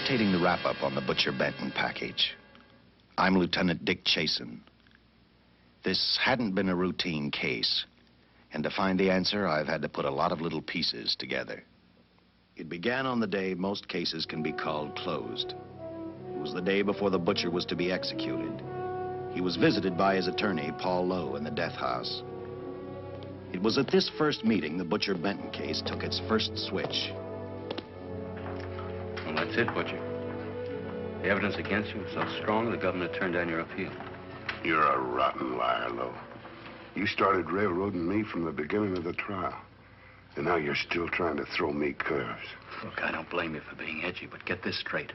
dictating the wrap-up on the Butcher Benton package. I'm Lieutenant Dick Chasen. This hadn't been a routine case, and to find the answer, I've had to put a lot of little pieces together. It began on the day most cases can be called closed. It was the day before the butcher was to be executed. He was visited by his attorney, Paul Lowe, in the death house. It was at this first meeting the Butcher Benton case took its first switch. Well, that's it, Butcher. The evidence against you is so strong, the governor turned down your appeal. You're a rotten liar, Lowe. You started railroading me from the beginning of the trial. And now you're still trying to throw me curves. Look, I don't blame you for being edgy, but get this straight.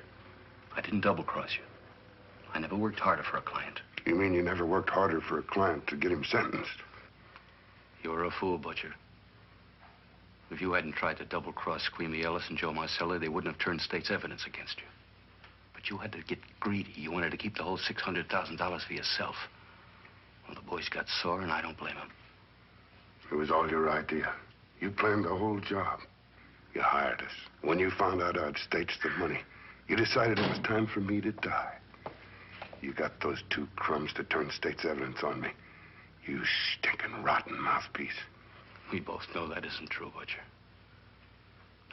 I didn't double-cross you. I never worked harder for a client. You mean you never worked harder for a client to get him sentenced? You were a fool, Butcher. If you hadn't tried to double-cross Squeamy Ellis and Joe Marcelli, they wouldn't have turned state's evidence against you. But you had to get greedy. You wanted to keep the whole $600,000 for yourself. Well, the boys got sore, and I don't blame them. It was all your idea. You planned the whole job. You hired us. When you found out I'd staged the money, you decided it was time for me to die. You got those two crumbs to turn state's evidence on me. You stinking rotten mouthpiece. We both know that isn't true, Butcher.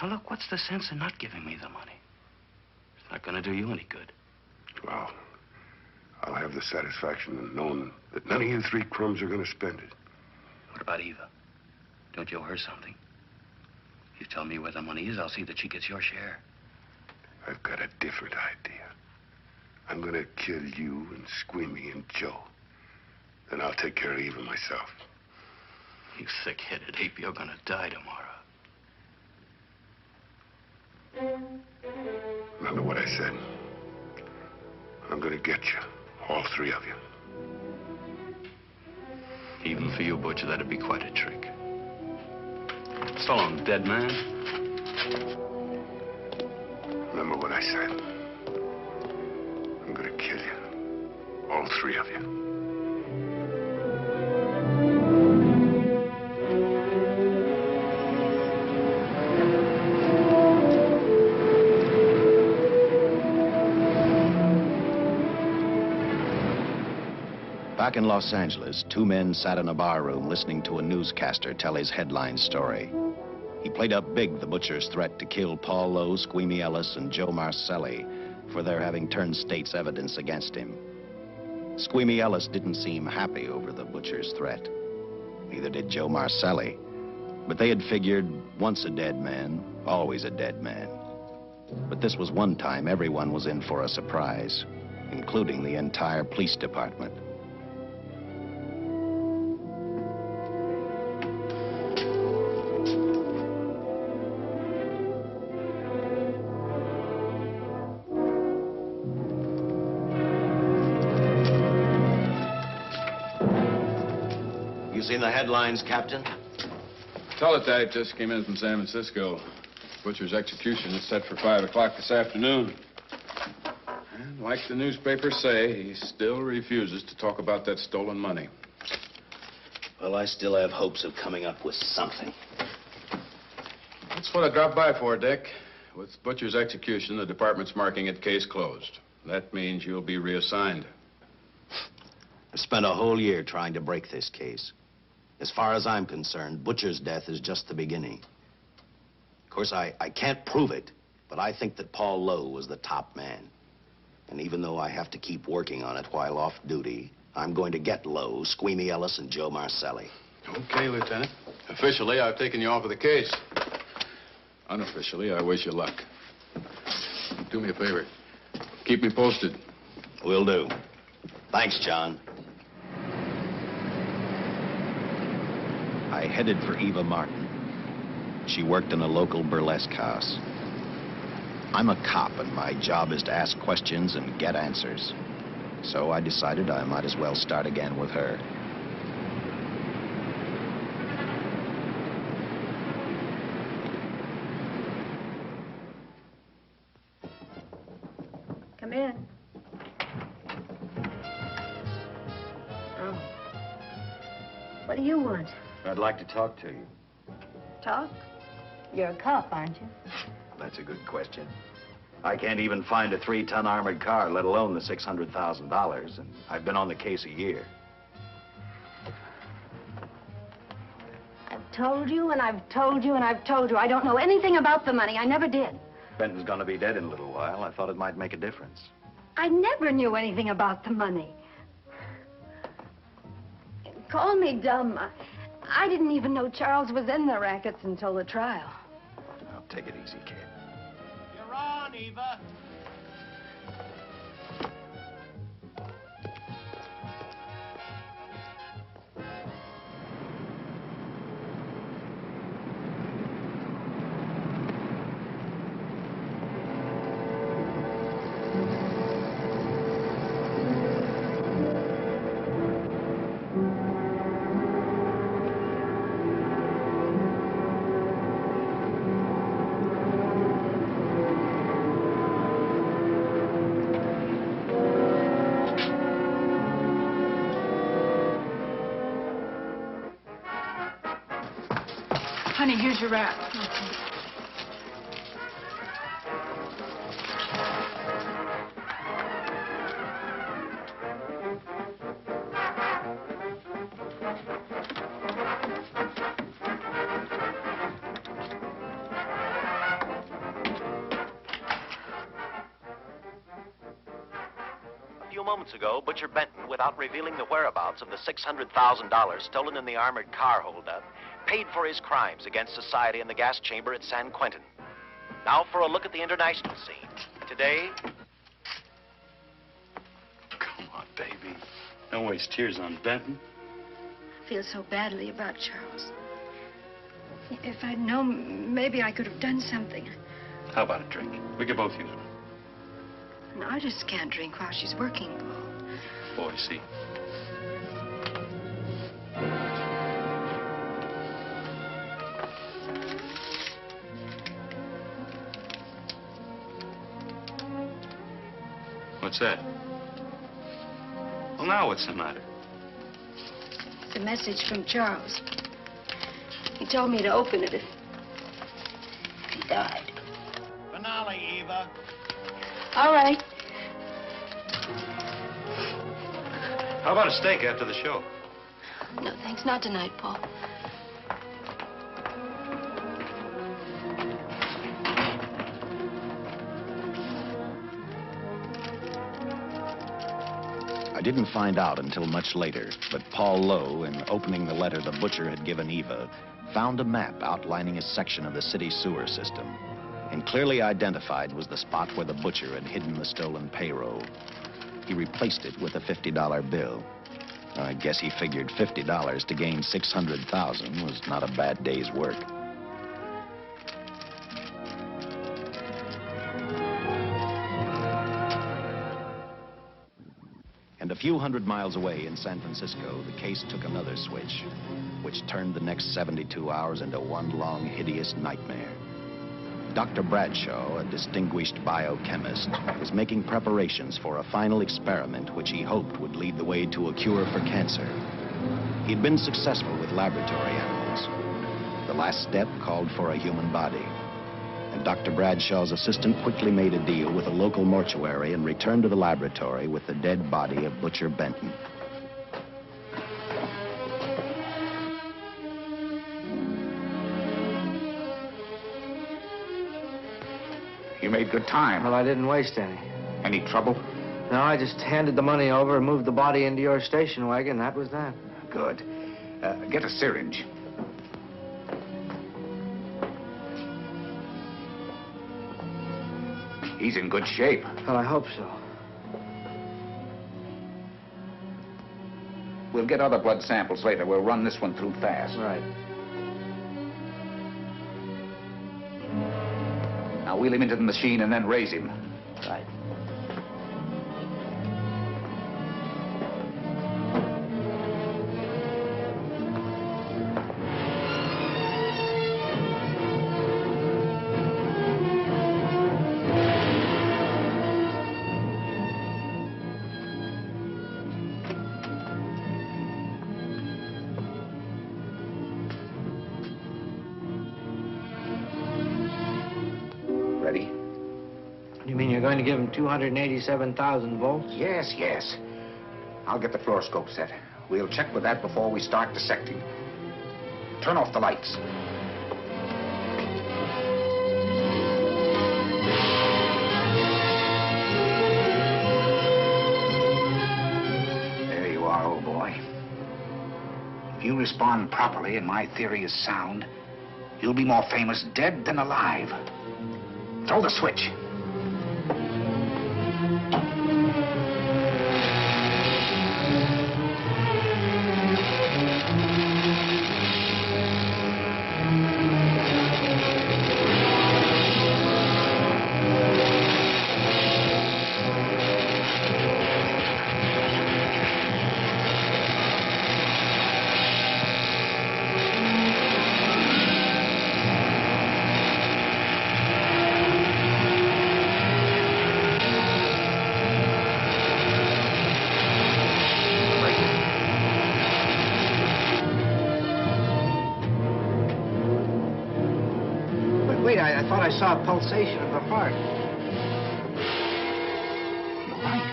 Now, look, what's the sense in not giving me the money? It's not going to do you any good. Well, I'll have the satisfaction of knowing that none of you three crumbs are going to spend it. What about Eva? Don't you owe her something? You tell me where the money is, I'll see that she gets your share. I've got a different idea. I'm going to kill you and Squeamy and Joe. Then I'll take care of Eva myself. You thick-headed ape, you're going to die tomorrow. Remember what I said. I'm going to get you, all three of you. Even for you, Butcher, that'd be quite a trick. So long, dead man. Remember what I said. I'm going to kill you, all three of you. Back in Los Angeles, two men sat in a bar room listening to a newscaster tell his headline story. He played up big the butcher's threat to kill Paul Lowe, Squeamy Ellis, and Joe Marcelli for their having turned state's evidence against him. Squeamy Ellis didn't seem happy over the butcher's threat. Neither did Joe Marcelli. But they had figured, once a dead man, always a dead man. But this was one time everyone was in for a surprise, including the entire police department. Seen the headlines, Captain? Teletype just came in from San Francisco. Butcher's execution is set for 5 o'clock this afternoon. And like the newspapers say, he still refuses to talk about that stolen money. Well, I still have hopes of coming up with something. That's what I dropped by for, Dick. With Butcher's execution, the department's marking it case closed. That means you'll be reassigned. I've spent a whole year trying to break this case. As far as I'm concerned, Butcher's death is just the beginning. Of course, I can't prove it, but I think that Paul Lowe was the top man. And even though I have to keep working on it while off duty, I'm going to get Lowe, Squeamy Ellis, and Joe Marcelli. Okay, Lieutenant. Officially, I've taken you off of the case. Unofficially, I wish you luck. Do me a favor. Keep me posted. Will do. Thanks, John. I headed for Eva Martin. She worked in a local burlesque house. I'm a cop, and my job is to ask questions and get answers. So I decided I might as well start again with her. Come in. Oh. What do you want? I'd like to talk to you. Talk? You're a cop, aren't you? That's a good question. I can't even find a 3-ton armored car, let alone the $600,000, and I've been on the case a year. I've told you, and I've told you, and I've told you. I don't know anything about the money. I never did. Benton's gonna be dead in a little while. I thought it might make a difference. I never knew anything about the money. Call me dumb. I didn't even know Charles was in the rackets until the trial. Now, take it easy, kid. You're on, Eva. Honey, here's your wrap. A few moments ago, Butcher Benton, without revealing the whereabouts of the $600,000 stolen in the armored car holdup, paid for his crimes against society in the gas chamber at San Quentin. Now for a look at the international scene. Today... Come on, baby. Don't waste tears on Benton. I feel so badly about Charles. If I'd known, maybe I could have done something. How about a drink? We could both use one. No, I just can't drink while she's working, Paul. Boy, see. What's that? Well, now what's the matter? It's a message from Charles. He told me to open it if he died. Finale, Eva. All right. How about a steak after the show? No, thanks. Not tonight, Paul. I didn't find out until much later, but Paul Lowe, in opening the letter the butcher had given Eva, found a map outlining a section of the city sewer system. And clearly identified was the spot where the butcher had hidden the stolen payroll. He replaced it with a $50 bill. I guess he figured $50 to gain $600,000 was not a bad day's work. And a few hundred miles away in San Francisco, the case took another switch, which turned the next 72 hours into one long, hideous nightmare. Dr. Bradshaw, a distinguished biochemist, was making preparations for a final experiment which he hoped would lead the way to a cure for cancer. He'd been successful with laboratory animals. The last step called for a human body. And Dr. Bradshaw's assistant quickly made a deal with a local mortuary and returned to the laboratory with the dead body of Butcher Benton. You made good time. Well, I didn't waste any. Any trouble? No, I just handed the money over and moved the body into your station wagon. That was that. Good. Get a syringe. He's in good shape. Well, I hope so. We'll get other blood samples later. We'll run this one through fast. Right. Now wheel him into the machine and then raise him. Right. going to give him 287,000 volts? Yes, yes. I'll get the fluoroscope set. We'll check with that before we start dissecting. Turn off the lights. There you are, old boy. If you respond properly and my theory is sound, you'll be more famous dead than alive. Throw the switch. Wait, I thought I saw a pulsation of the heart. You're right.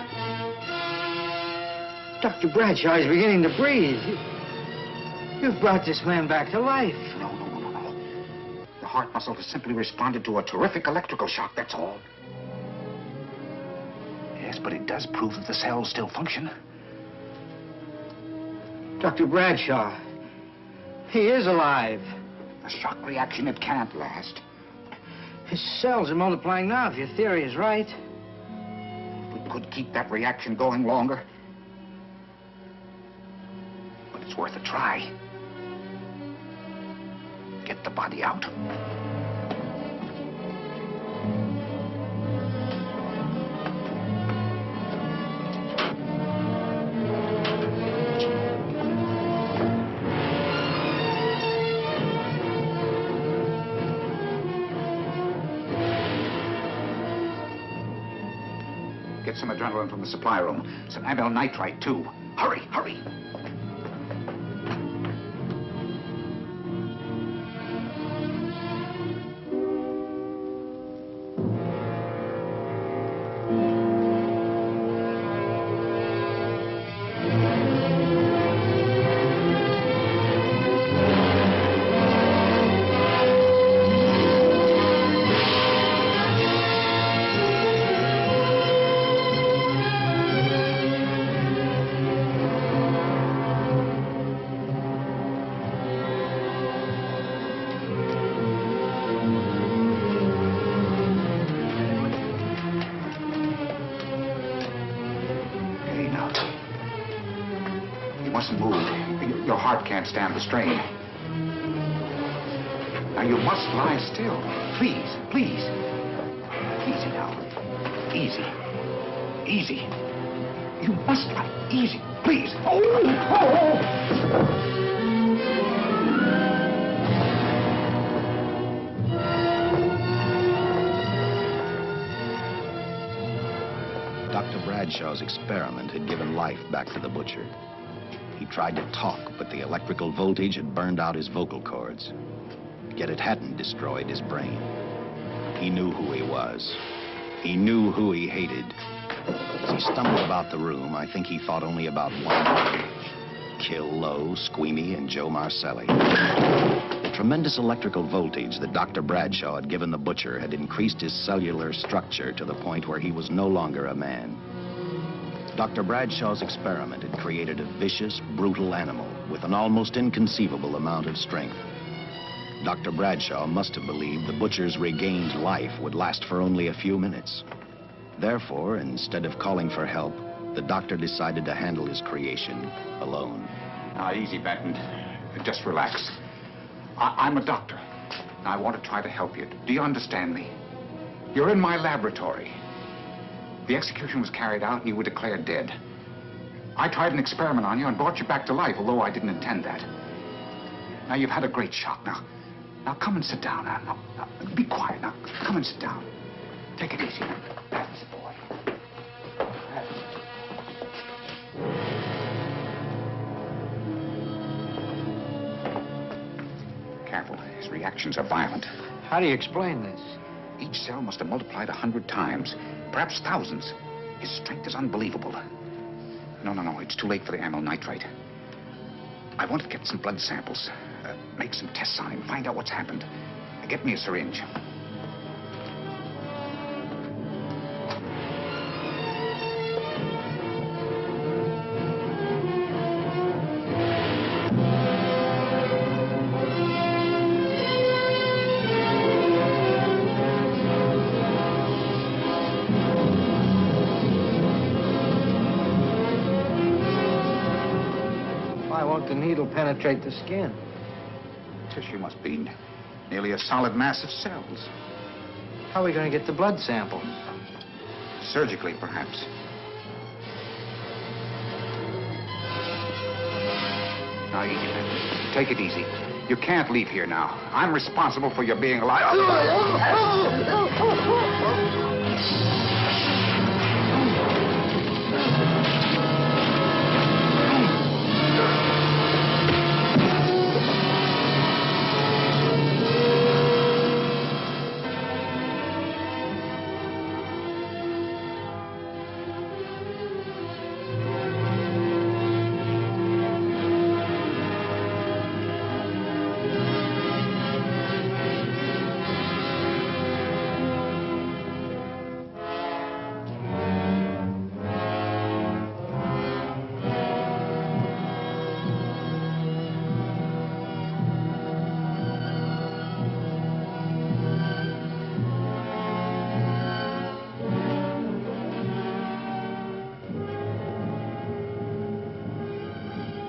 Dr. Bradshaw is beginning to breathe. You've brought this man back to life. No. The heart muscle has simply responded to a terrific electrical shock, that's all. Yes, but it does prove that the cells still function. Dr. Bradshaw, he is alive. A shock reaction, it can't last. His cells are multiplying now, if your theory is right. We could keep that reaction going longer. But it's worth a try. Get the body out. Get some adrenaline from the supply room. Some amyl nitrite, too. Hurry, hurry. Your heart can't stand the strain. Now, you must lie still. Please, please. Easy now. Easy. Easy. You must lie. Easy. Please. Dr. Bradshaw's experiment had given life back to the butcher. He tried to talk, but the electrical voltage had burned out his vocal cords. Yet it hadn't destroyed his brain. He knew who he was. He knew who he hated. As he stumbled about the room, I think he thought only about one: kill Lowe, Squeamy, and Joe Marcelli. The tremendous electrical voltage that Dr. Bradshaw had given the butcher had increased his cellular structure to the point where he was no longer a man. Dr. Bradshaw's experiment had created a vicious, brutal animal with an almost inconceivable amount of strength. Dr. Bradshaw must have believed the butcher's regained life would last for only a few minutes. Therefore, instead of calling for help, the doctor decided to handle his creation alone. Now, easy, Benton. Just relax. I'm a doctor. I want to try to help you. Do you understand me? You're in my laboratory. The execution was carried out and you were declared dead. I tried an experiment on you and brought you back to life, although I didn't intend that. Now, you've had a great shock. Now come and sit down. Now, be quiet. Now, come and sit down. Take it easy. That's the boy. Careful. His reactions are violent. How do you explain this? Each cell must have multiplied 100 times, perhaps thousands. His strength is unbelievable. No, it's too late for the amyl nitrite. I want to get some blood samples, make some tests on him, find out what's happened. Get me a syringe. Why won't the needle penetrate the skin? Tissue must be nearly a solid mass of cells. How are we going to get the blood sample? Surgically, perhaps. Now, take it easy. You can't leave here now. I'm responsible for your being alive.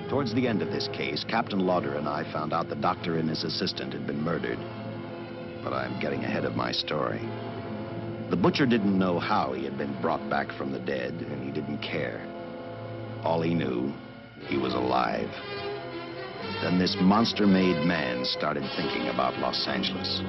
Towards the end of this case, Captain Lauder and I found out the doctor and his assistant had been murdered. But I'm getting ahead of my story. The butcher didn't know how he had been brought back from the dead, and he didn't care. All he knew, he was alive. Then this monster-made man started thinking about Los Angeles.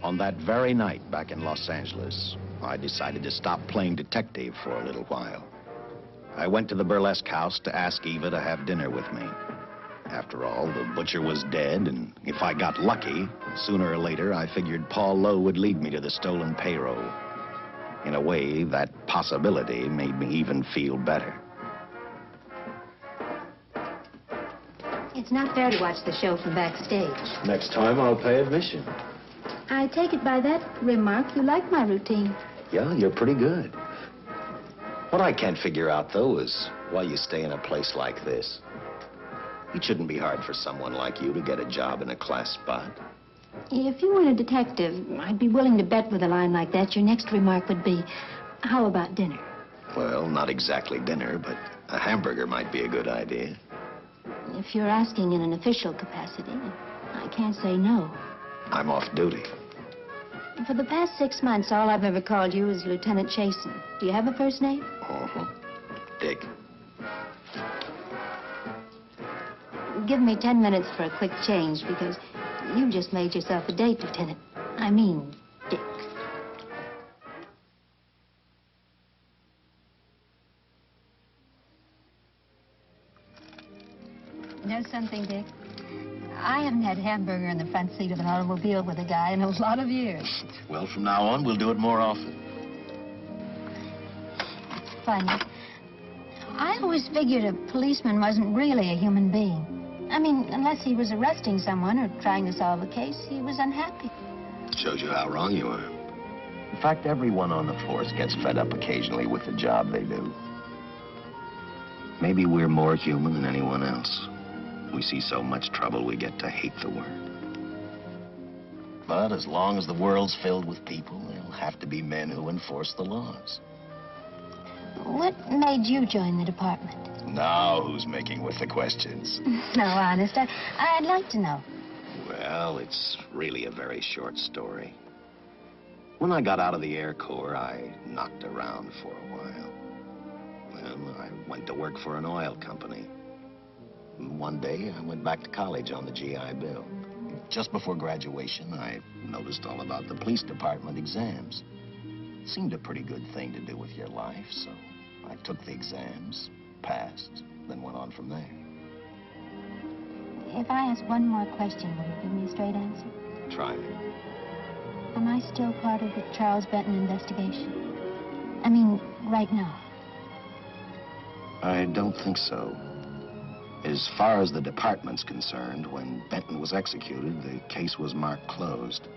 On that very night back in Los Angeles, I decided to stop playing detective for a little while. I went to the burlesque house to ask Eva to have dinner with me. After all, the butcher was dead, and if I got lucky, sooner or later, I figured Paul Lowe would lead me to the stolen payroll. In a way, that possibility made me even feel better. It's not fair to watch the show from backstage. Next time, I'll pay admission. I take it by that remark you like my routine. Yeah, you're pretty good. What I can't figure out, though, is why you stay in a place like this. It shouldn't be hard for someone like you to get a job in a class spot. If you weren't a detective, I'd be willing to bet with a line like that your next remark would be, how about dinner? Well, not exactly dinner, but a hamburger might be a good idea. If you're asking in an official capacity, I can't say no. I'm off duty. For the past 6 months, all I've ever called you is Lieutenant Chasen. Do you have a first name? Uh-huh. Dick. Give me 10 minutes for a quick change, because you just made yourself a date, Lieutenant. I mean, Dick. You know something, Dick? I haven't had hamburger in the front seat of an automobile with a guy in a lot of years. Well, from now on, we'll do it more often. It's funny. I always figured a policeman wasn't really a human being. I mean, unless he was arresting someone or trying to solve a case, he was unhappy. Shows you how wrong you are. In fact, everyone on the force gets fed up occasionally with the job they do. Maybe we're more human than anyone else. We see so much trouble, we get to hate the work. But as long as the world's filled with people, there'll have to be men who enforce the laws. What made you join the department? Now who's making with the questions? No, honest, I'd like to know. Well, it's really a very short story. When I got out of the Air Corps, I knocked around for a while. Well, I went to work for an oil company. One day, I went back to college on the GI Bill. Just before graduation, I noticed all about the police department exams. Seemed a pretty good thing to do with your life, so I took the exams, passed, then went on from there. If I ask one more question, will you give me a straight answer? Try me. Am I still part of the Charles Benton investigation? I mean, right now. I don't think so. As far as the department's concerned, when Benton was executed, the case was marked closed.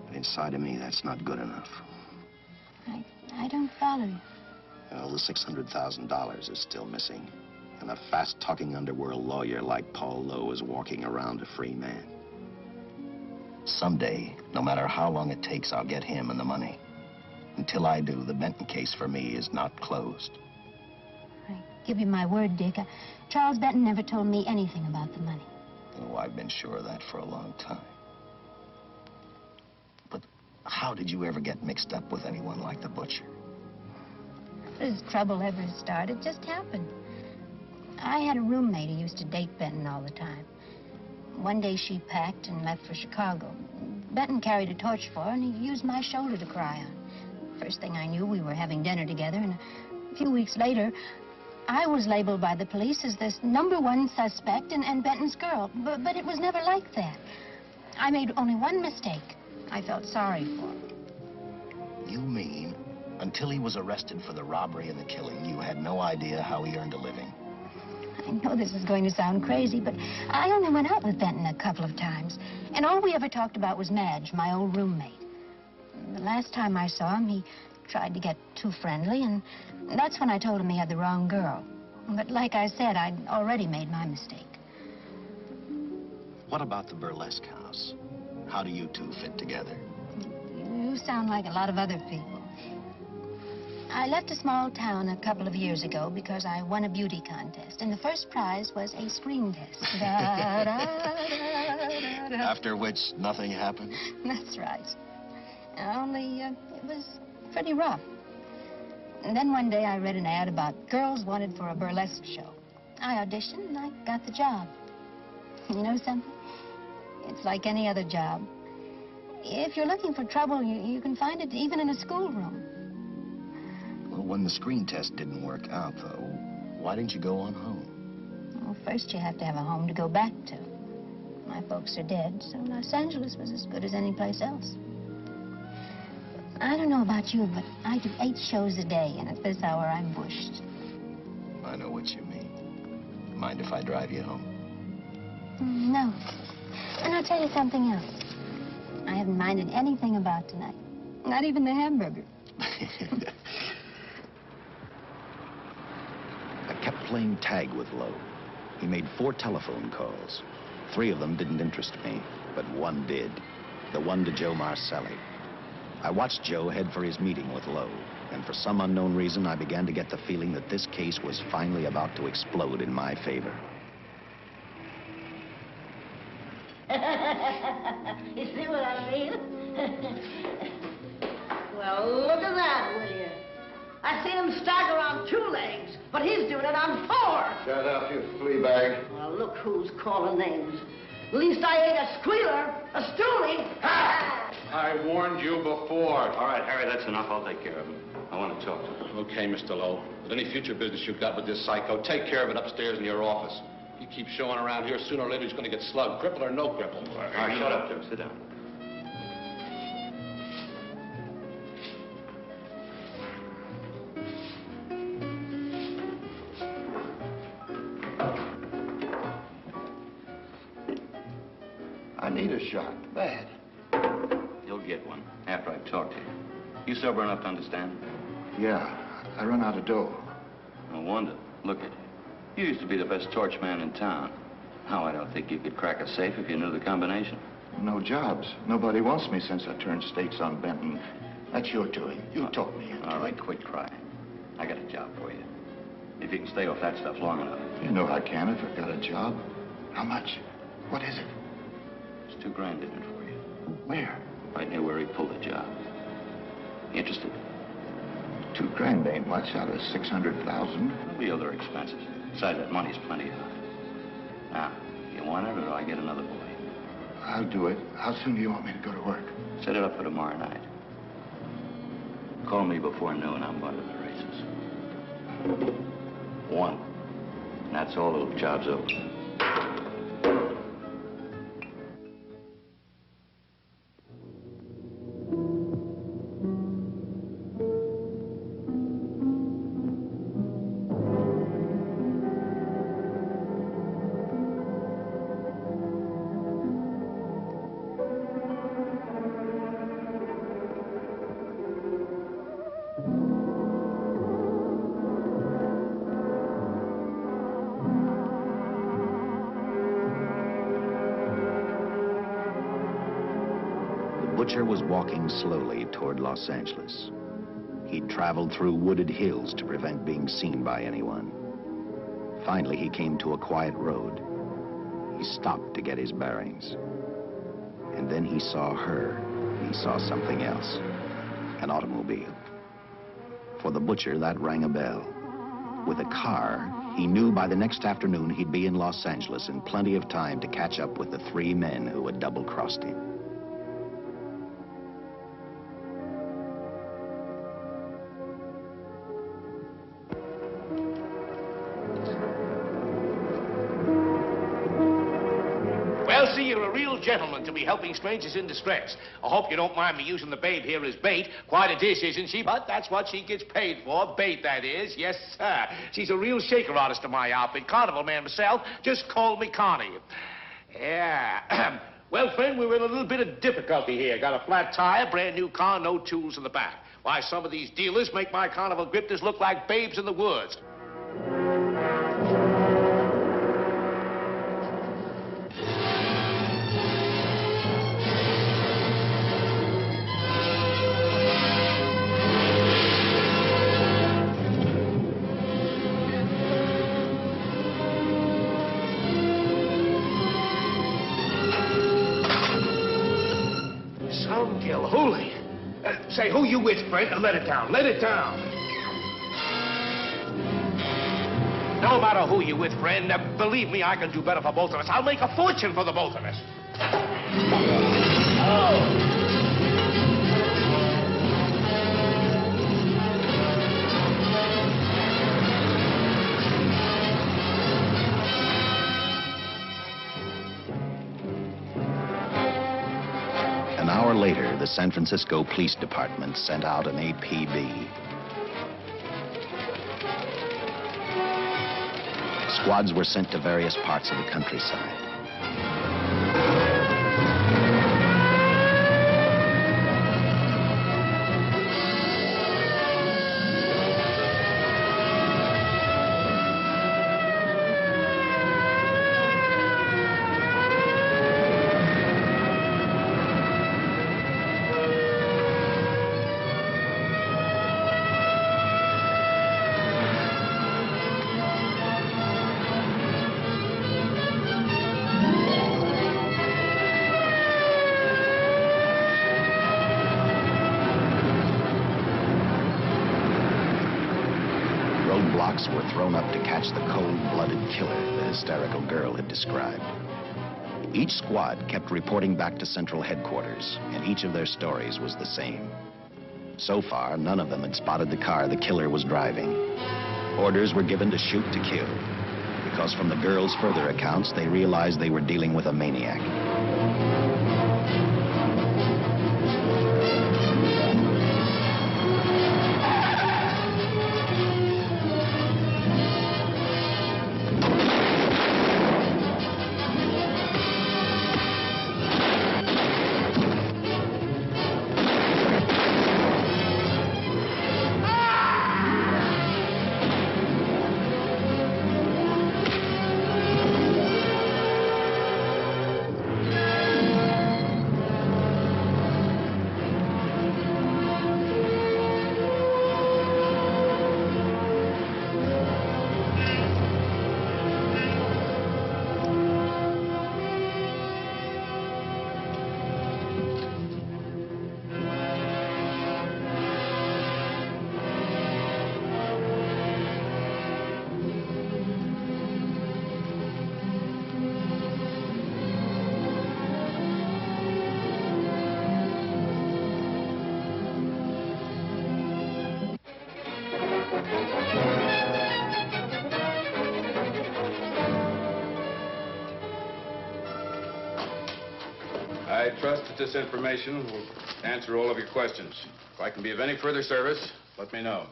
But inside of me, that's not good enough. I don't follow you. Well, the $600,000 is still missing. And a fast-talking underworld lawyer like Paul Lowe is walking around a free man. Someday, no matter how long it takes, I'll get him and the money. Until I do, the Benton case for me is not closed. I give you my word, Dick. Charles Benton never told me anything about the money. Oh, I've been sure of that for a long time. But how did you ever get mixed up with anyone like the butcher? This trouble ever started, it just happened. I had a roommate who used to date Benton all the time. One day she packed and left for Chicago. Benton carried a torch for her, and he used my shoulder to cry on. First thing I knew, we were having dinner together, and a few weeks later, I was labeled by the police as this #1 suspect and Benton's girl. But it was never like that. I made only one mistake. I felt sorry for him. You mean, until he was arrested for the robbery and the killing, you had no idea how he earned a living? I know this is going to sound crazy, but I only went out with Benton a couple of times. And all we ever talked about was Madge, my old roommate. The last time I saw him, he tried to get too friendly, and that's when I told him he had the wrong girl. But like I said, I'd already made my mistake. What about the burlesque house? How do you two fit together? You sound like a lot of other people. I left a small town a couple of years ago because I won a beauty contest, and the first prize was a screen test. Da, da, da, da, da. After which, nothing happened? That's right. Only, it was pretty rough. And then one day I read an ad about girls wanted for a burlesque show. I auditioned and I got the job. You know something? It's like any other job. If you're looking for trouble, you can find it even in a schoolroom. Well, when the screen test didn't work out, though, why didn't you go on home? Well, first you have to have a home to go back to. My folks are dead, so Los Angeles was as good as any place else. I don't know about you, but I do 8 shows a day, and at this hour I'm bushed. I know what you mean. Mind if I drive you home? No. And I'll tell you something else. I haven't minded anything about tonight. Not even the hamburger. I kept playing tag with Lowe. He made 4 telephone calls. 3 of them didn't interest me, but one did. The one to Joe Marcelli. I watched Joe head for his meeting with Lowe, and for some unknown reason, I began to get the feeling that this case was finally about to explode in my favor. You see what I mean? Well, look at that, will you? I seen him stagger on 2 legs, but he's doing it on 4. Shut up, you flea bag. Well, look who's calling names. At least I ain't a squealer, a stoolie. I warned you before. All right, Harry, that's enough. I'll take care of him. I want to talk to him. Okay, Mr. Lowe. With any future business you've got with this psycho, take care of it upstairs in your office. If he keeps showing around here, sooner or later he's going to get slugged, cripple or no cripple. All right, shut up, Joe. Sit down. I need a shot. Bad. You'll get one after I've talked to you. You sober enough to understand? Yeah, I run out of dough. No wonder. Look at you. You used to be the best torch man in town. Now, I don't think you could crack a safe if you knew the combination. No jobs. Nobody wants me since I turned states on Benton. That's your doing. You taught me. All right, quit crying. I got a job for you. If you can stay off that stuff long enough. You know I can if I've got a job. How much? What is it? There's $2 grand in it for you. Where? Right near where he pulled the job. Interested? $2 grand ain't much out of 600,000. There'll be other expenses. Besides, that money's plenty of. Now, you want it or do I get another boy? I'll do it. How soon do you want me to go to work? Set it up for tomorrow night. Call me before noon. I'm going to the races. 1. And that's all. The job's over. The butcher was walking slowly toward Los Angeles. He'd traveled through wooded hills to prevent being seen by anyone. Finally, he came to a quiet road. He stopped to get his bearings. And then he saw her. He saw something else. An automobile. For the butcher, that rang a bell. With a car, he knew by the next afternoon he'd be in Los Angeles in plenty of time to catch up with the 3 men who had double-crossed him. Well, see, you're a real gentleman to be helping strangers in distress. I hope you don't mind me using the babe here as bait. Quite a dish, isn't she? But that's what she gets paid for. Bait, that is. Yes, sir. She's a real shaker artist of my outfit. Carnival man myself. Just call me Connie. Yeah. Well, friend, we're in a little bit of difficulty here. Got a flat tire, brand new car, no tools in the back. Why, some of these dealers make my carnival grifters look like babes in the woods. Holy. Say, who you with, friend? Let it down. Let it down. No matter who you with, friend. Believe me, I can do better for both of us. I'll make a fortune for the both of us. Oh! An hour later, the San Francisco Police Department sent out an APB. Squads were sent to various parts of the countryside. Roadblocks were thrown up to catch the cold-blooded killer the hysterical girl had described. Each squad kept reporting back to Central Headquarters, and each of their stories was the same. So far, none of them had spotted the car the killer was driving. Orders were given to shoot to kill, because from the girls' further accounts, they realized they were dealing with a maniac. I trust that this information will answer all of your questions. If I can be of any further service, let me know.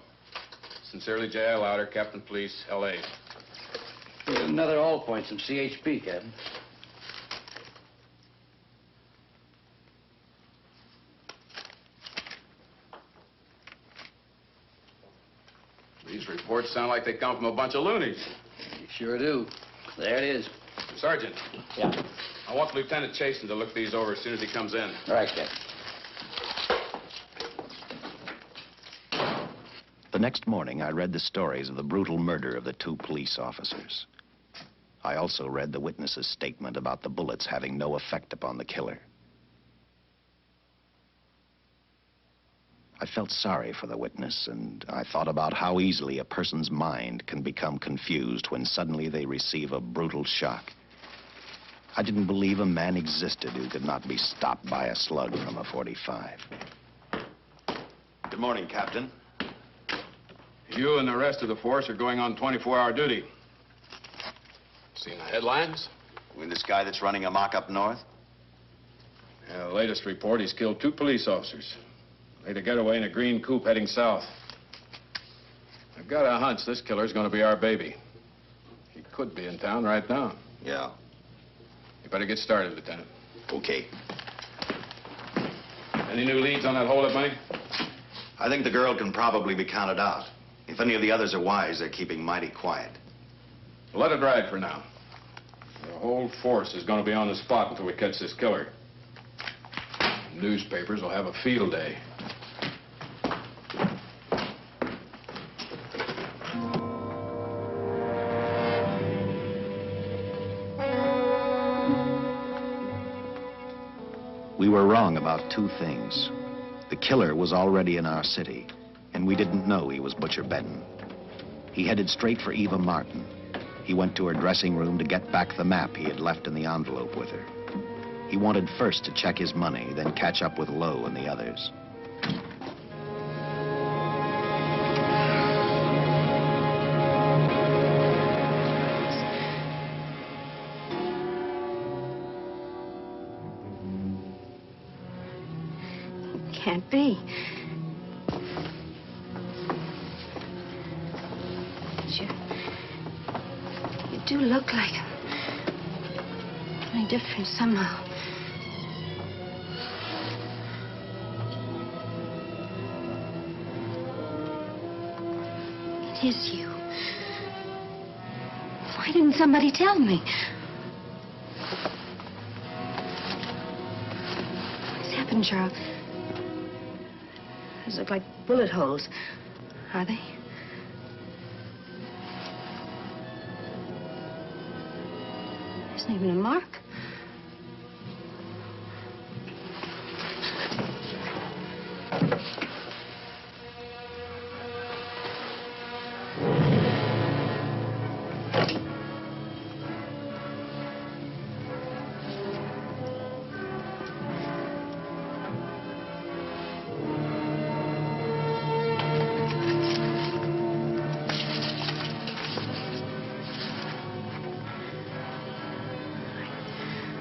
Sincerely, J. Lauder, Captain Police, L.A. Another all points from CHP, Captain. These reports sound like they come from a bunch of loonies. You sure do. There it is. Sergeant. Yeah. I want Lieutenant Chasen to look these over as soon as he comes in. All right, Captain. The next morning, I read the stories of the brutal murder of the 2 police officers. I also read the witness's statement about the bullets having no effect upon the killer. I felt sorry for the witness, and I thought about how easily a person's mind can become confused when suddenly they receive a brutal shock. I didn't believe a man existed who could not be stopped by a slug from a .45. Good morning, Captain. You and the rest of the force are going on 24-hour duty. Seen the headlines? You mean this guy that's running amok up north? Yeah, the latest report, he's killed 2 police officers. Made a getaway in a green coupe heading south. I've got a hunch this killer's going to be our baby. He could be in town right now. Yeah. You better get started, Lieutenant. Okay. Any new leads on that hold-up money? I think the girl can probably be counted out. If any of the others are wise, they're keeping mighty quiet. Let it ride for now. The whole force is going to be on the spot until we catch this killer. Newspapers will have a field day. We were wrong about 2 things. The killer was already in our city, and we didn't know he was Butcher Benton. He headed straight for Eva Martin. He went to her dressing room to get back the map he had left in the envelope with her. He wanted first to check his money, then catch up with Lowe and the others. Can't be. You do look like him. Only different somehow. It is you. Why didn't somebody tell me? What's happened, Charles? Those look like bullet holes. Are they? There isn't even a mark.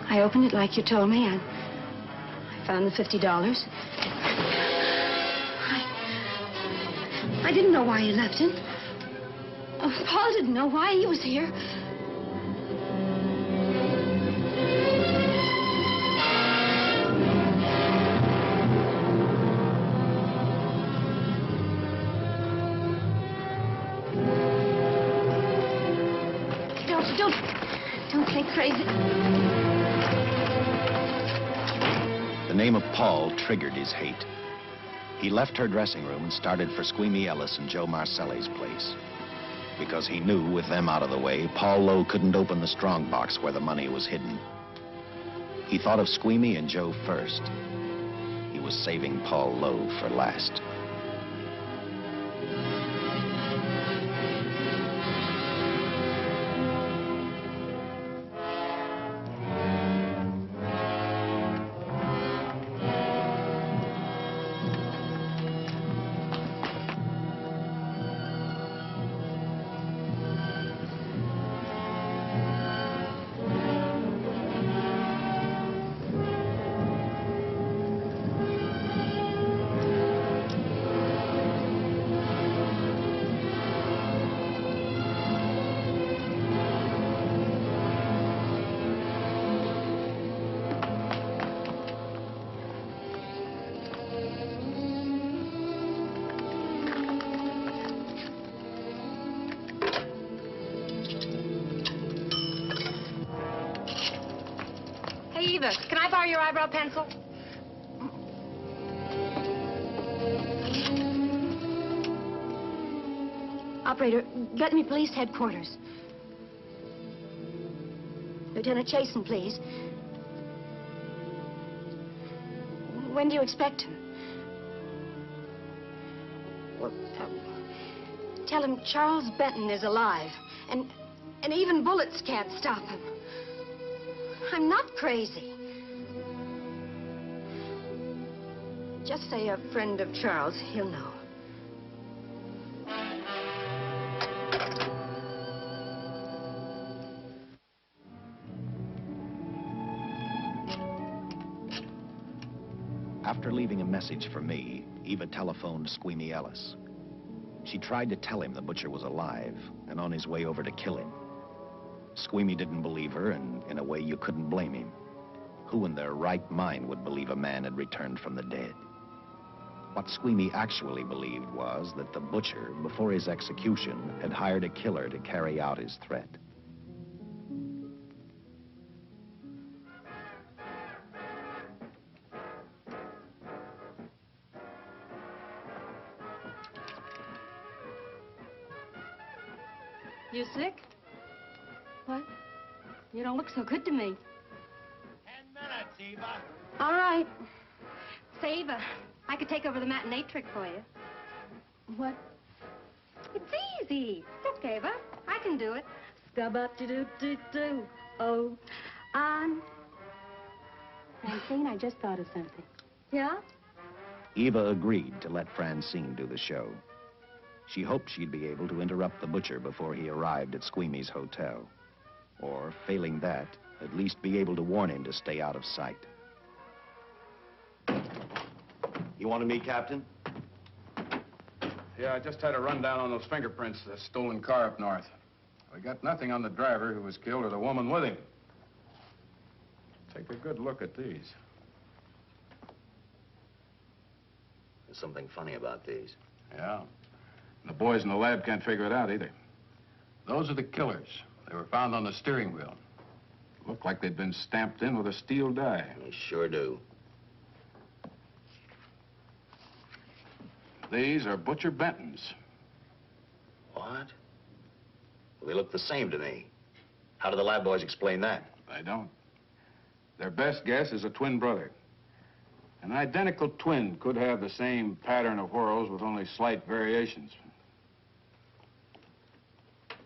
I opened it like you told me. I found the $50. I didn't know why you left him. Oh, Paul didn't know why he was here. Don't get crazy. The name of Paul triggered his hate. He left her dressing room and started for Squeamy Ellis and Joe Marcelli's place. Because he knew, with them out of the way, Paul Lowe couldn't open the strong box where the money was hidden. He thought of Squeamy and Joe first. He was saving Paul Lowe for last. Hey, Eva, can I borrow your eyebrow pencil? Operator, get me police headquarters. Lieutenant Chasen, please. When do you expect him? Well, tell him Charles Benton is alive, and even bullets can't stop him. I'm not crazy. Just say a friend of Charles. He'll know. After leaving a message for me, Eva telephoned Squeamy Ellis. She tried to tell him the butcher was alive and on his way over to kill him. Squeamy didn't believe her, and in a way you couldn't blame him. Who in their right mind would believe a man had returned from the dead? What Squeamy actually believed was that the butcher, before his execution, had hired a killer to carry out his threat. You sick? What? You don't look so good to me. 10 minutes, Eva. All right. Say, Eva, I could take over the matinee trick for you. What? It's easy. Look, Eva, I can do it. Scub-up-de-doo-doo-doo. Oh, on. Francine, I just thought of something. Yeah? Eva agreed to let Francine do the show. She hoped she'd be able to interrupt the butcher before he arrived at Squeamy's hotel. Or, failing that, at least be able to warn him to stay out of sight. You wanted me, Captain? Yeah, I just had a rundown on those fingerprints of the stolen car up north. We got nothing on the driver who was killed or the woman with him. Take a good look at these. There's something funny about these. Yeah. The boys in the lab can't figure it out either. Those are the killers. They were found on the steering wheel. Looked like they'd been stamped in with a steel die. They sure do. These are Butcher Benton's. What? Well, they look the same to me. How do the lab boys explain that? They don't. Their best guess is a twin brother. An identical twin could have the same pattern of whorls with only slight variations.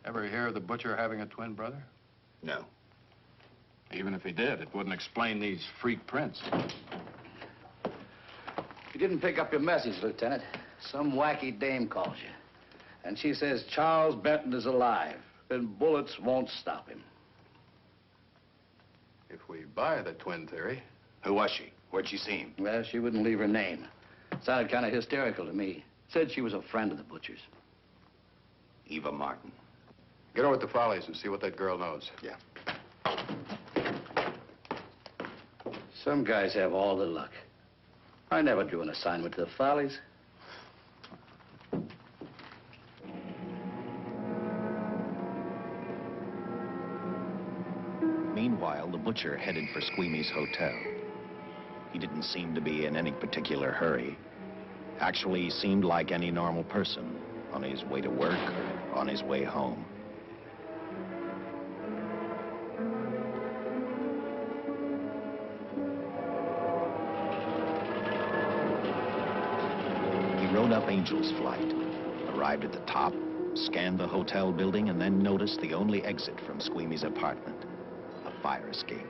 Ever hear of the butcher having a twin brother? No. Even if he did, it wouldn't explain these freak prints. You didn't pick up your message, Lieutenant. Some wacky dame calls you. And she says Charles Benton is alive, and bullets won't stop him. If we buy the twin theory... Who was she? Where'd she see him? Well, she wouldn't leave her name. Sounded kind of hysterical to me. Said she was a friend of the butcher's. Eva Martin. Get over to the Follies and see what that girl knows. Yeah. Some guys have all the luck. I never drew an assignment to the Follies. Meanwhile, the butcher headed for Squeamy's hotel. He didn't seem to be in any particular hurry. Actually, he seemed like any normal person, on his way to work or on his way home. He rode up Angel's Flight, arrived at the top, scanned the hotel building, and then noticed the only exit from Squeamy's apartment, a fire escape.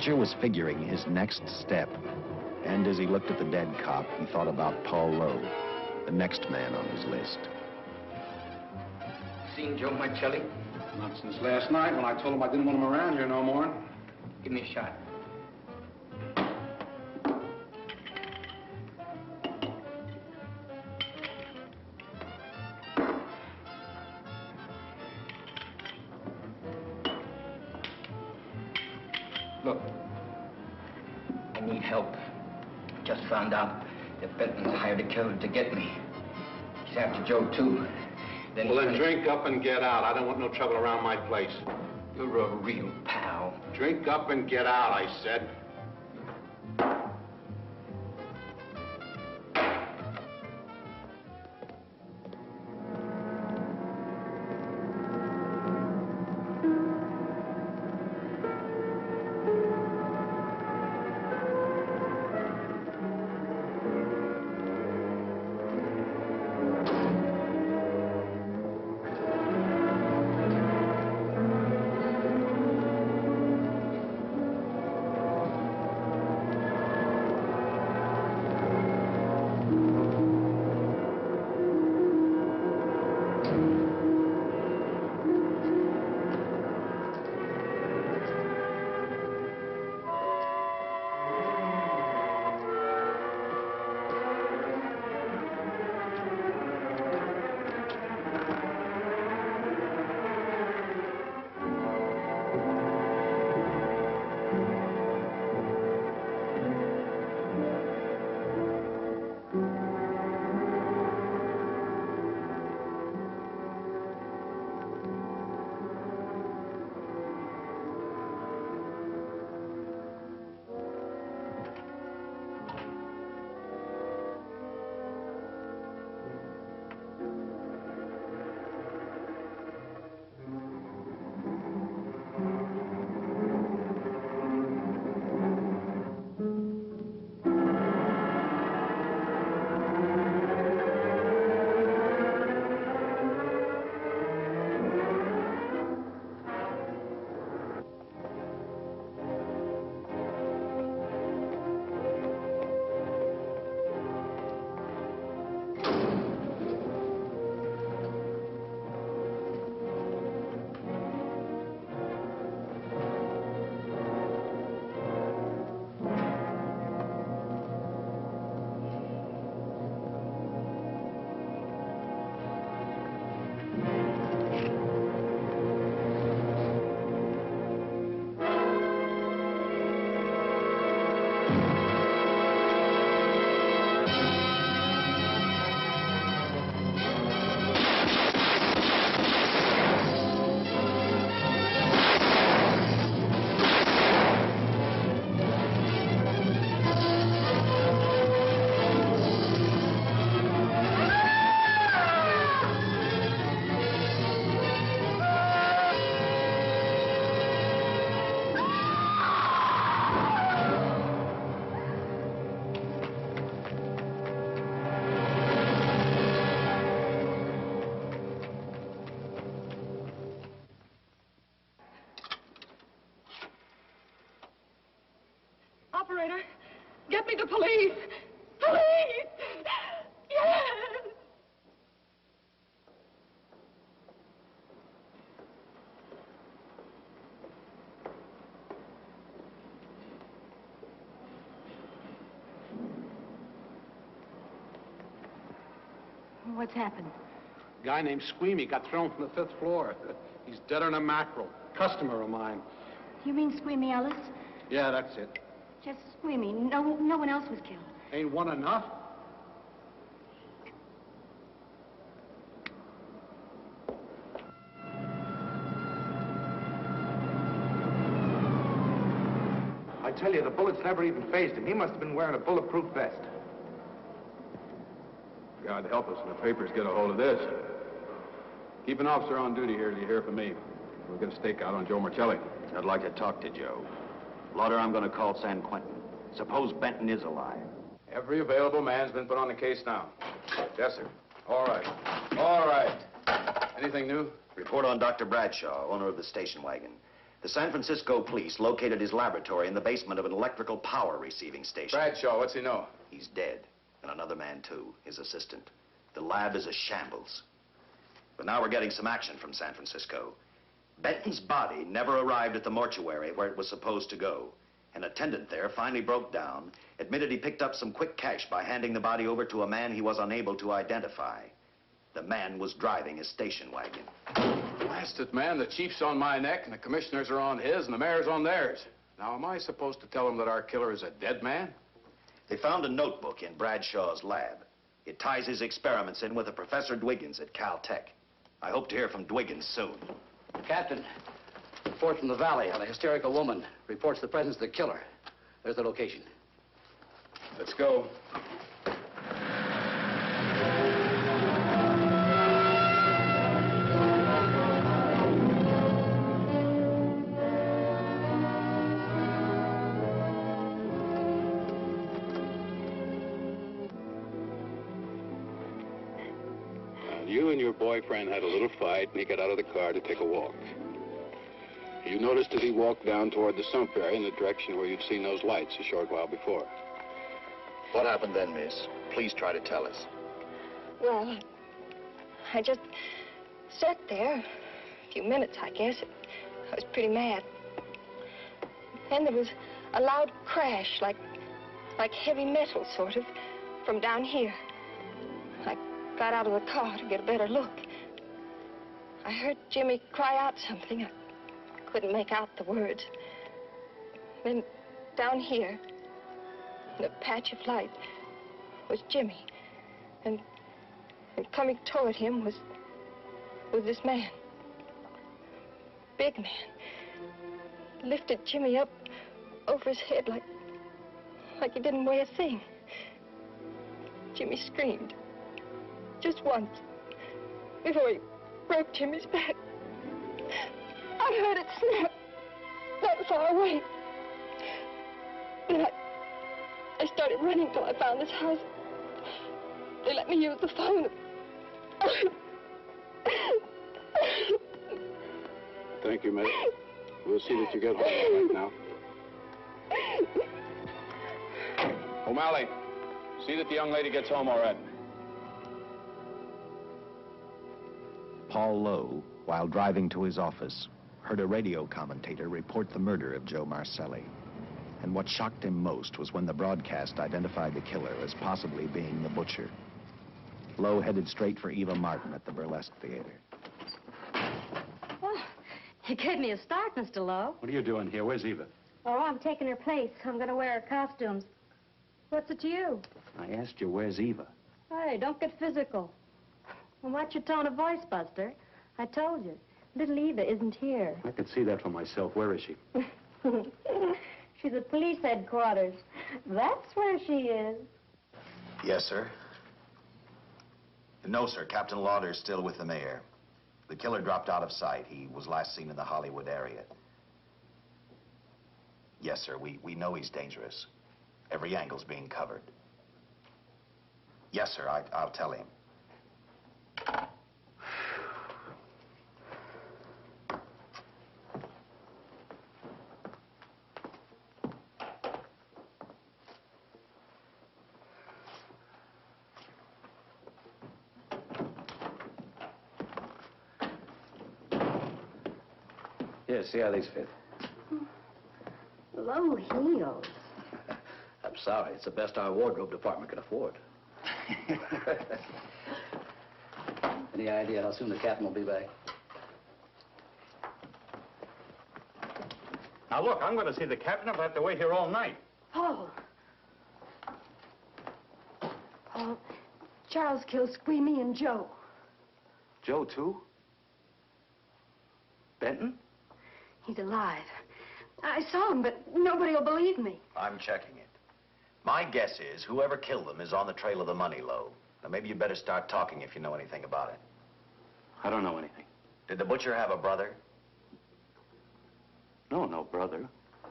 butcher was figuring his next step. And as he looked at the dead cop, he thought about Paul Lowe, the next man on his list. Seen Joe Marcelli? Not since last night when I told him I didn't want him around here no more. Give me a shot. Look, I need help. Just found out that Benton's hired a killer to get me. He's after Joe, too. Well, then drink up and get out. I don't want no trouble around my place. You're a real pal. Drink up and get out, I said. Operator, get me the police. Police! Yes! What's happened? A guy named Squeamy got thrown from the 5th floor. He's deader than a mackerel. Customer of mine. You mean Squeamy Ellis? Yeah, that's it. Just Squeamy. No one else was killed. Ain't one enough? I tell you, the bullets never even phased him. He must have been wearing a bulletproof vest. God help us when the papers get a hold of this. Keep an officer on duty here till you hear from me. We'll get a stakeout on Joe Marcelli. I'd like to talk to Joe. Lauder, I'm going to call San Quentin. Suppose Benton is alive. Every available man's been put on the case now. Yes, sir. All right. All right. Anything new? Report on Dr. Bradshaw, owner of the station wagon. The San Francisco police located his laboratory in the basement of an electrical power receiving station. Bradshaw, what's he know? He's dead. And another man, too, his assistant. The lab is a shambles. But now we're getting some action from San Francisco. Benton's body never arrived at the mortuary where it was supposed to go. An attendant there finally broke down, admitted he picked up some quick cash by handing the body over to a man he was unable to identify. The man was driving his station wagon. Blast it, man. The chief's on my neck, and the commissioners are on his, and the mayor's on theirs. Now, am I supposed to tell them that our killer is a dead man? They found a notebook in Bradshaw's lab. It ties his experiments in with a Professor Dwiggins at Caltech. I hope to hear from Dwiggins soon. Captain, report from the valley on a hysterical woman. Reports the presence of the killer. There's the location. Let's go. You and your boyfriend had a little fight, and he got out of the car to take a walk. You noticed as he walked down toward the sump area in the direction where you'd seen those lights a short while before. What happened then, miss? Please try to tell us. Well, I just sat there a few minutes, I guess. I was pretty mad. Then there was a loud crash, like heavy metal, sort of, from down here. I got out of the car to get a better look. I heard Jimmy cry out something. I couldn't make out the words. Then down here, in a patch of light, was Jimmy. And coming toward him was this man. Big man. Lifted Jimmy up over his head like he didn't weigh a thing. Jimmy screamed. Just once, before he broke Jimmy's back. I heard it snap, not far away. Then I started running till I found this house. They let me use the phone. Thank you, miss. We'll see that you get home right now. O'Malley, see that the young lady gets home all right. Paul Lowe, while driving to his office, heard a radio commentator report the murder of Joe Marcelli. And what shocked him most was when the broadcast identified the killer as possibly being the butcher. Lowe headed straight for Eva Martin at the Burlesque Theater. Oh, you gave me a start, Mr. Lowe. What are you doing here? Where's Eva? Oh, I'm taking her place. I'm going to wear her costumes. What's it to you? I asked you, where's Eva? Hey, don't get physical. Well, watch your tone of voice, Buster. I told you. Little Eva isn't here. I could see that for myself. Where is she? She's at police headquarters. That's where she is. Yes, sir. No, sir. Captain Lauder's still with the mayor. The killer dropped out of sight. He was last seen in the Hollywood area. Yes, sir. We know he's dangerous. Every angle's being covered. Yes, sir. I'll tell him. Here, see how these fit. Low heels. I'm sorry. It's the best our wardrobe department can afford. Any idea how soon the captain will be back? Now, look, I'm going to see the captain. I'll have to wait here all night. Paul. Paul, Charles killed Squeamy and Joe. Joe, too? Benton? He's alive. I saw him, but nobody will believe me. I'm checking it. My guess is whoever killed them is on the trail of the money, Lowe. Now, maybe you better start talking if you know anything about it. I don't know anything. Did the butcher have a brother? No, no brother.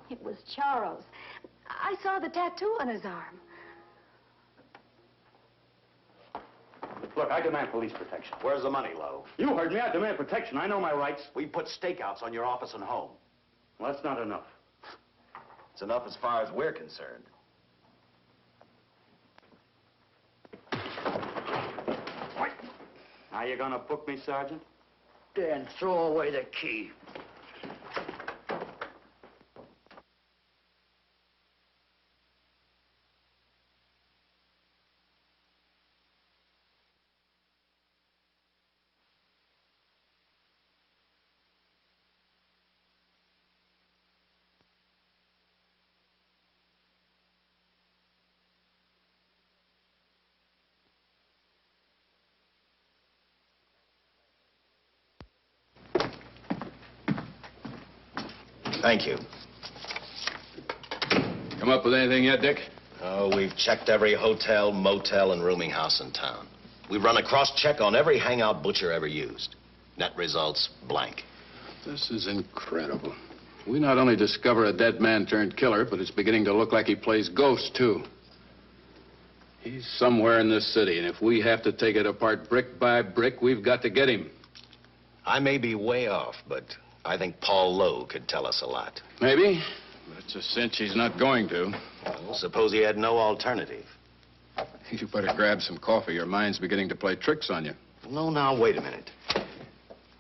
It was Charles. I saw the tattoo on his arm. Look, I demand police protection. Where's the money, Lowe? You heard me. I demand protection. I know my rights. We put stakeouts on your office and home. Well, that's not enough. It's enough as far as we're concerned. Now you gonna book me, Sergeant? Then throw away the key. Thank you. Come up with anything yet, Dick? Oh, we've checked every hotel, motel, and rooming house in town. We've run a cross-check on every hangout Butcher ever used. Net results, blank. This is incredible. We not only discover a dead man turned killer, but it's beginning to look like he plays ghost, too. He's somewhere in this city, and if we have to take it apart brick by brick, we've got to get him. I may be way off, but I think Paul Lowe could tell us a lot. Maybe, but it's a cinch he's not going to. Well, suppose he had no alternative. You better grab some coffee. Your mind's beginning to play tricks on you. No, now, wait a minute.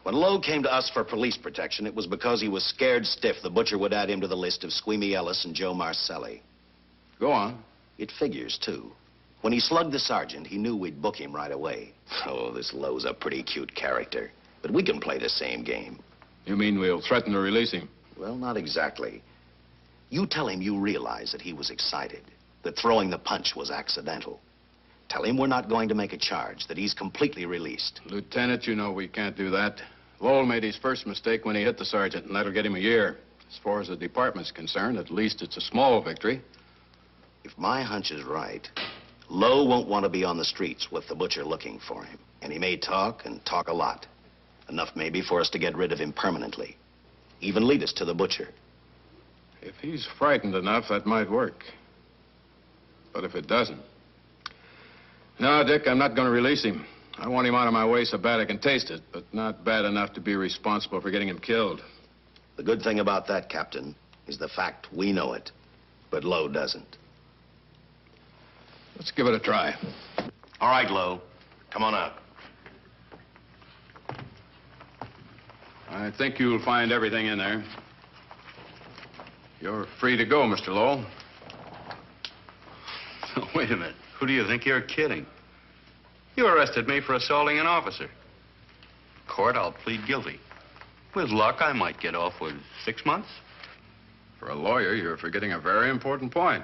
When Lowe came to us for police protection, it was because he was scared stiff the Butcher would add him to the list of Squeamy Ellis and Joe Marcelli. Go on. It figures, too. When he slugged the sergeant, he knew we'd book him right away. Oh, this Lowe's a pretty cute character. But we can play the same game. You mean we'll threaten to release him? Well, not exactly. You tell him you realize that he was excited, that throwing the punch was accidental. Tell him we're not going to make a charge, that he's completely released. Lieutenant, you know we can't do that. Lowell made his first mistake when he hit the sergeant, and that'll get him a year. As far as the department's concerned, at least it's a small victory. If my hunch is right, Lowe won't want to be on the streets with the Butcher looking for him. And he may talk, and talk a lot. Enough maybe for us to get rid of him permanently. Even lead us to the Butcher. If he's frightened enough, that might work. But if it doesn't... No, Dick, I'm not going to release him. I want him out of my way so bad I can taste it, but not bad enough to be responsible for getting him killed. The good thing about that, Captain, is the fact we know it, but Lowe doesn't. Let's give it a try. All right, Lowe. Come on out. I think you'll find everything in there. You're free to go, Mr. Lowell. Wait a minute. Who do you think you're kidding? You arrested me for assaulting an officer. Court, I'll plead guilty. With luck, I might get off with 6 months. For a lawyer, you're forgetting a very important point.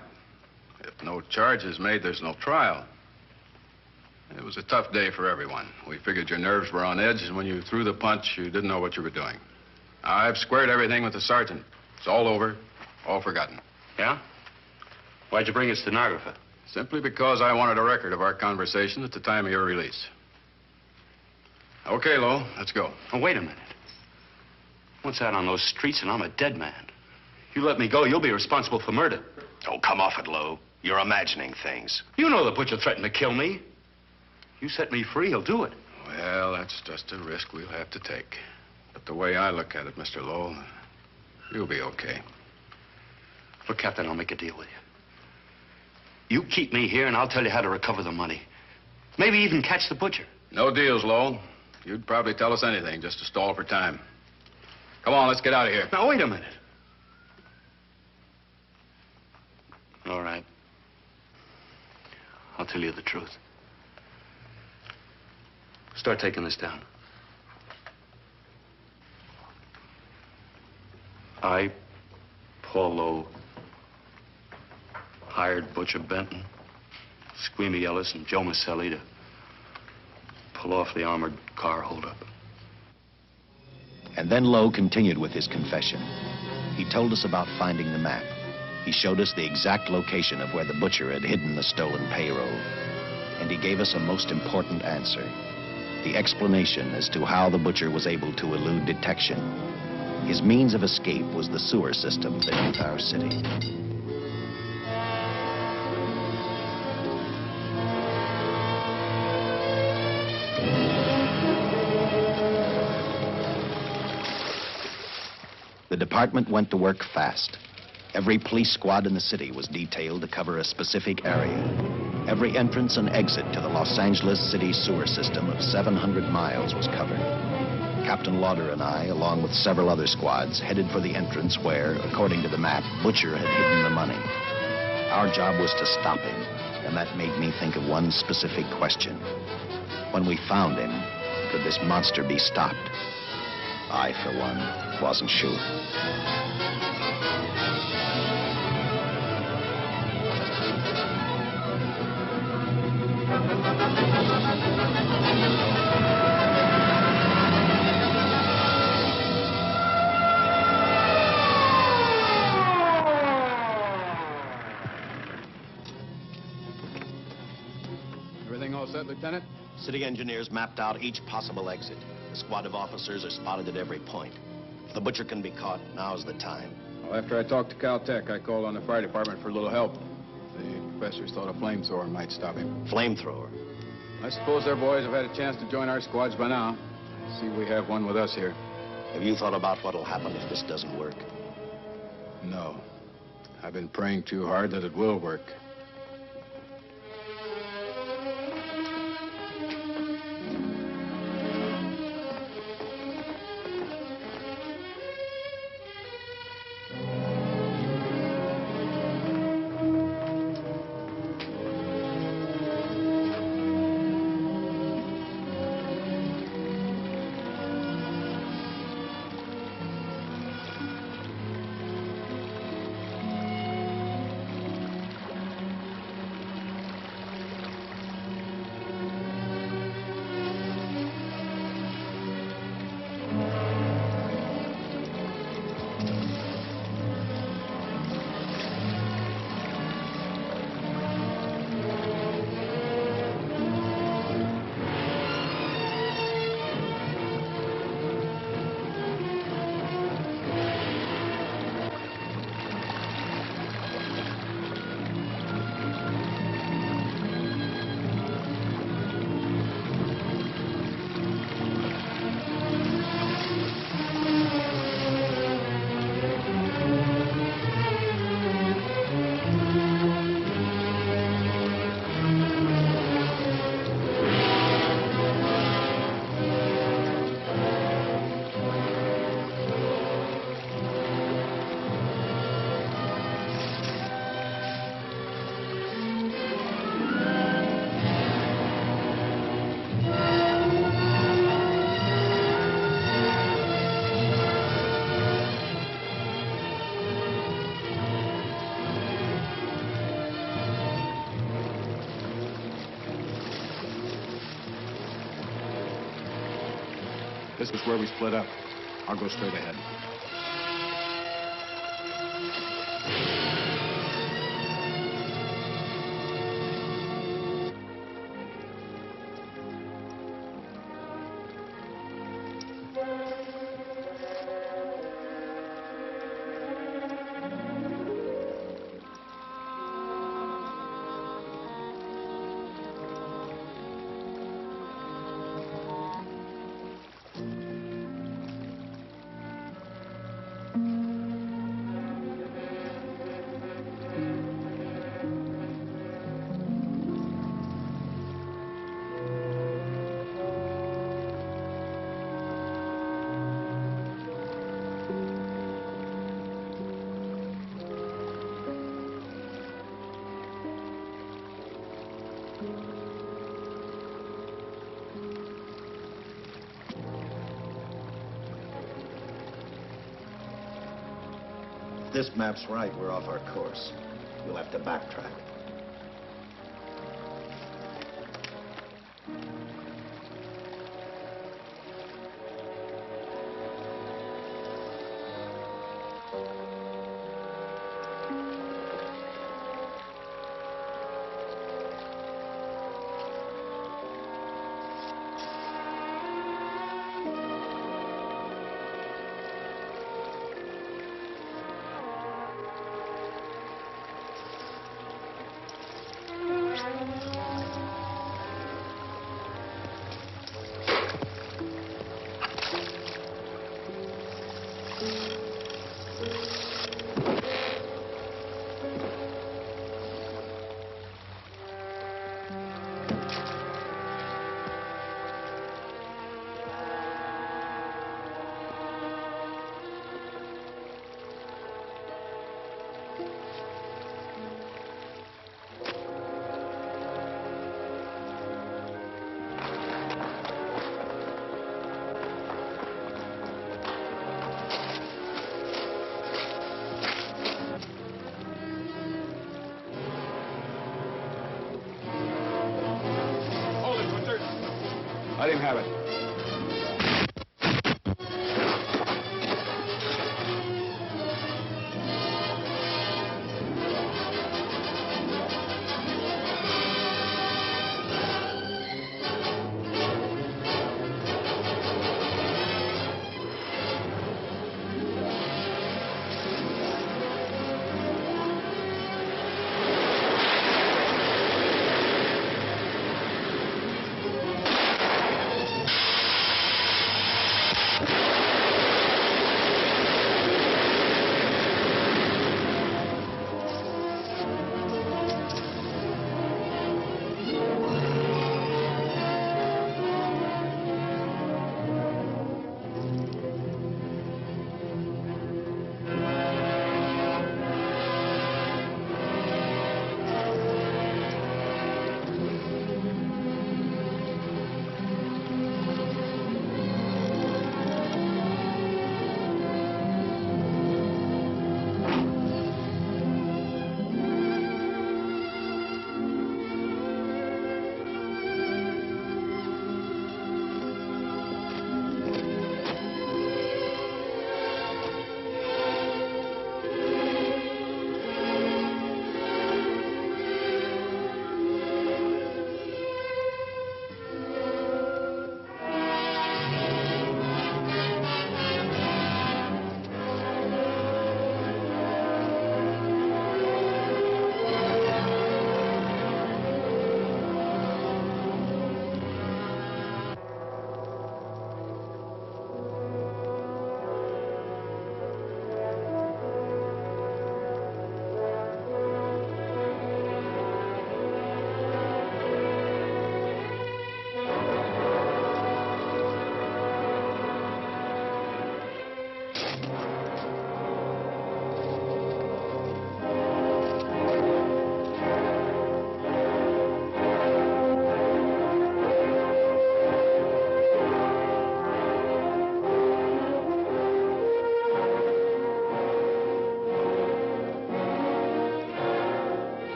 If no charge is made, there's no trial. It was a tough day for everyone. We figured your nerves were on edge, and when you threw the punch, you didn't know what you were doing. I've squared everything with the sergeant. It's all over, all forgotten. Yeah? Why'd you bring a stenographer? Simply because I wanted a record of our conversation at the time of your release. Okay, Lowe, let's go. Oh, wait a minute. Once out on those streets and I'm a dead man. You let me go, you'll be responsible for murder. Oh, come off it, Lowe. You're imagining things. You know the Butcher threatened to kill me. You set me free, he'll do it. Well, that's just a risk we'll have to take. But the way I look at it, Mr. Lowell, you'll be okay. Look, Captain, I'll make a deal with you. You keep me here, and I'll tell you how to recover the money. Maybe even catch the Butcher. No deals, Lowell. You'd probably tell us anything just to stall for time. Come on, let's get out of here. Now, wait a minute. All right. I'll tell you the truth. Start taking this down. I, Paul Lowe, hired Butcher Benton, Squeamy Ellis, and Joe Marcelli to pull off the armored car holdup. And then Lowe continued with his confession. He told us about finding the map. He showed us the exact location of where the Butcher had hidden the stolen payroll. And he gave us a most important answer. The explanation as to how the Butcher was able to elude detection. His means of escape was the sewer system beneath our city. The The department went to work fast. Every police squad in the city was detailed to cover a specific area. Every entrance and exit to the Los Angeles city sewer system of 700 miles was covered. Captain Lauder and I, along with several other squads, headed for the entrance where, according to the map, Butcher had hidden the money. Our job was to stop him, and that made me think of one specific question. When we found him, could this monster be stopped? I, for one, wasn't sure. Everything all set, Lieutenant? City engineers mapped out each possible exit. A squad of officers are spotted at every point. If the Butcher can be caught, now's the time. Well, after I talked to Caltech, I called on the fire department for a little help. The professors thought a flamethrower might stop him. Flamethrower? I suppose their boys have had a chance to join our squads by now. I see we have one with us here. Have you thought about what'll happen if this doesn't work? No. I've been praying too hard that it will work. This is where we split up. I'll go straight ahead. If this map's right, we're off our course. We'll have to backtrack.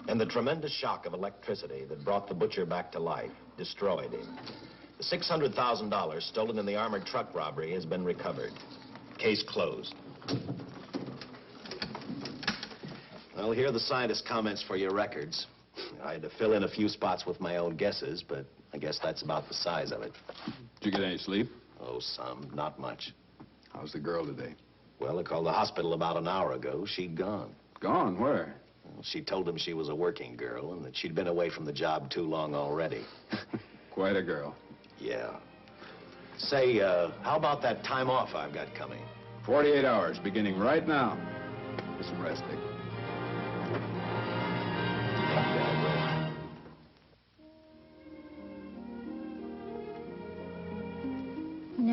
And the tremendous shock of electricity that brought the butcher back to life destroyed him. The $600,000 stolen in the armored truck robbery has been recovered. Case closed. Well, here are the scientist's comments for your records. I had to fill in a few spots with my own guesses, but I guess that's about the size of it. Did you get any sleep? Oh, some. Not much. How's the girl today? Well, I called the hospital about an hour ago. She'd gone. Gone? Where? Well, she told him she was a working girl and that she'd been away from the job too long already. Quite a girl. Yeah. Say, how about that time off I've got coming? 48 hours, beginning right now. Get some rest, Dick.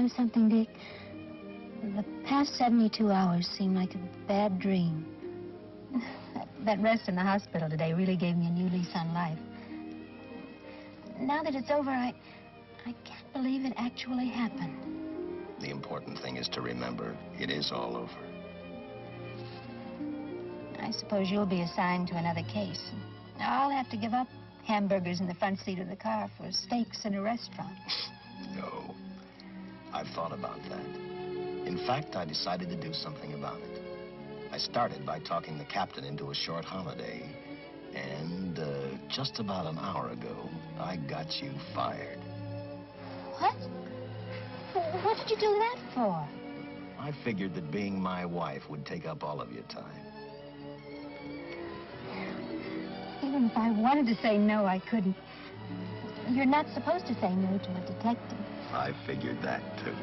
know something, Dick? The past 72 hours seem like a bad dream. That rest in the hospital today really gave me a new lease on life. Now that it's over, I can't believe it actually happened. The important thing is to remember it is all over. I suppose you'll be assigned to another case. I'll have to give up hamburgers in the front seat of the car for steaks in a restaurant. No. I've thought about that. In fact, I decided to do something about it. I started by talking the captain into a short holiday. And just about an hour ago, I got you fired. What? What did you do that for? I figured that being my wife would take up all of your time. Even if I wanted to say no, I couldn't. You're not supposed to say no to a detective. I figured that, too.